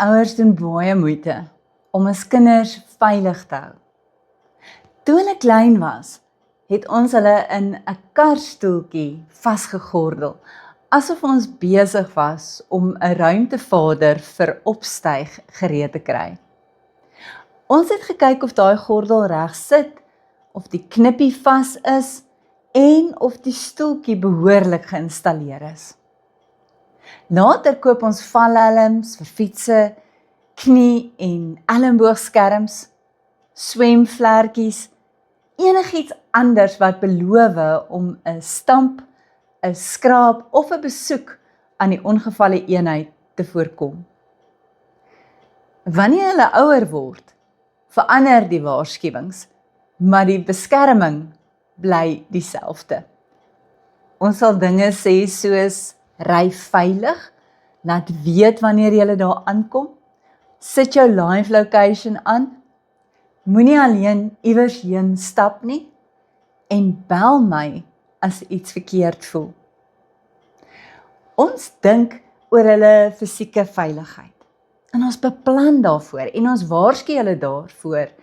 ouers doen baie moeite om ons kinders veilig te hou. Toe hulle klein was, het ons hulle in 'n karstoeltjie vasgegordel, asof ons besig was om 'n ruimtevader vir opstyg gereed te kry. Ons het gekyk of daai gordel reg sit, of die knippie vas is en of die stoeltjie behoorlik geïnstalleer is. Later koop ons valhelms vir fietsse, knie- en elleboogskerms, swemvlekkies, enigiets anders wat beloof om 'n stamp, 'n skraap of 'n besoek aan die ongevalle eenheid te voorkom. Wanneer hulle ouer word, verander die waarskuwings, maar die beskerming bly dieselfde. Ons sal dinge sê soos, ry veilig, laat weet wanneer jy daar aankom, sit jou live location aan, moenie alleen iewers heen stap nie, en bel my as iets verkeerd voel. Ons dink oor hulle fisieke veiligheid, en ons beplan daarvoor, en ons waarsku hulle daarvoor.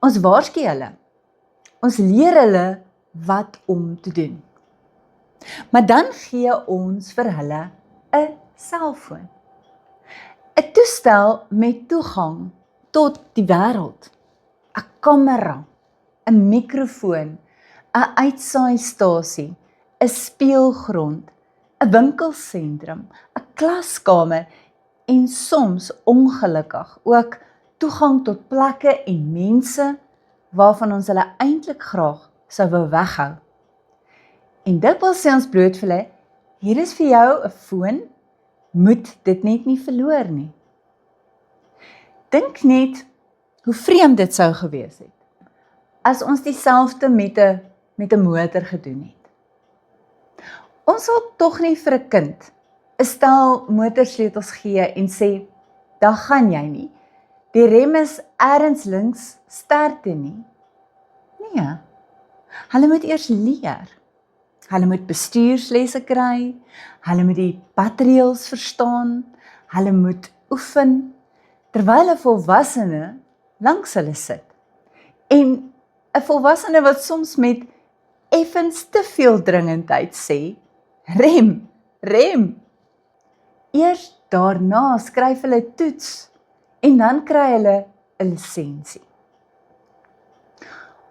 Ons waarsku hulle. Ons leer hulle wat om te doen. Maar dan gee ons vir hulle 'n selfoon. 'n Toestel met toegang tot die wêreld. 'n Kamera, 'n mikrofoon, 'n uitsaaistasie, 'n speelgrond, 'n winkelsentrum, 'n klaskamer en soms ongelukkig ook toegang tot plekke en mense waarvan ons hulle eintlik graag sou wou weghou. En dikwels sê ons bloot vir hulle, hier is vir jou 'n foon, moet dit net nie verloor nie. Dink net hoe vreemd dit sou gewees het, as ons dieselfde met 'n motor gedoen het. Ons sal tog nie vir 'n kind 'n stel motorsleutels gee en sê, daar gaan jy nie, die rem is ergens links, sterkte nie. Nee, hulle moet eers leer. Hulle moet bestuurslesse kry, hulle moet die padreëls verstaan, hulle moet oefen, terwyl 'n volwassene langs hulle sit. En 'n volwassene wat soms met effens te veel dringendheid sê, rem, rem. Eers daarna skryf hulle toets en dan kry hulle 'n lisensie.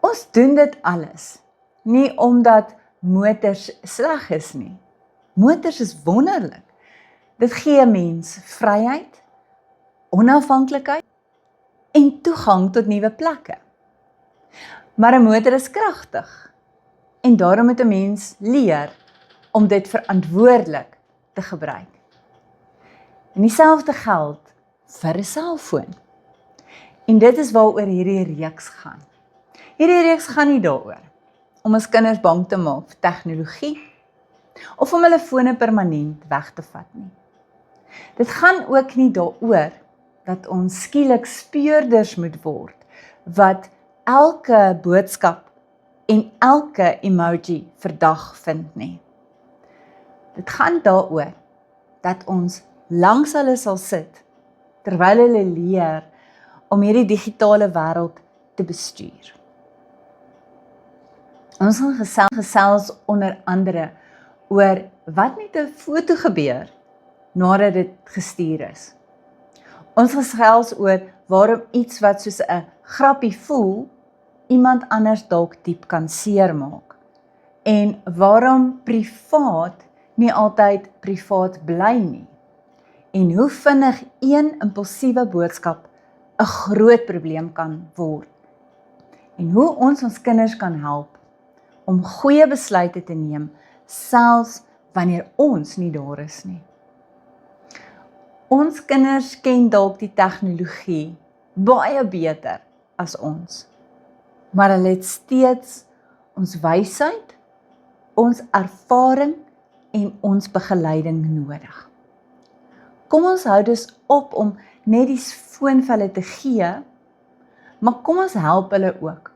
Ons doen dit alles, nie omdat motors sleg is nie. Motors is wonderlik. Dit gee mens vryheid, onafhanklikheid en toegang tot nuwe plekke. Maar 'n motor is kragtig en daarom moet 'n mens leer om dit verantwoordelik te gebruik. En dieselfde geld vir 'n selfoon. En dit is waaroor hierdie reeks gaan. Hierdie reeks gaan nie daaroor om ons kinders bang te maak vir tegnologie of om hulle fone permanent weg te vat nie. Dit gaan ook nie daaroor dat ons skielik speurders moet word wat elke boodskap en elke emoji verdag vind nie. Dit gaan daaroor dat ons langs hulle sal sit terwyl hulle leer om hierdie digitale wêreld te bestuur. Ons gaan gesels onder andere oor wat met 'n foto gebeur nadat dit gestuur is. Ons gesels oor waarom iets wat soos 'n grappie voel, iemand anders dalk diep kan seermaak. En waarom privaat nie altyd privaat bly nie. En hoe vinnig een impulsiewe boodskap 'n groot probleem kan word. En hoe ons kinders kan help om goeie besluite te neem, selfs wanneer ons nie daar is nie. Ons kinders ken dalk die tegnologie baie beter as ons, maar hulle het steeds ons wysheid, ons ervaring en ons begeleiding nodig. Kom ons hou dus op om net die foon vir hulle te gee, maar kom ons help hulle ook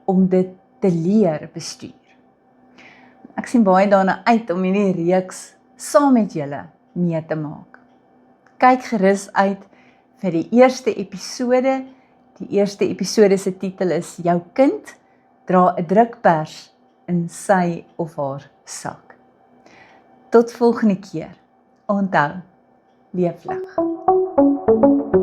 om dit te leer bestuur. Ek sien baie daarna uit om hierdie reeks saam met julle mee te maak. Kyk gerus uit vir die eerste episode. Die eerste episode se titel is Jou kind dra 'n drukpers in sy of haar sak. Tot volgende keer. Onthou, leef lig.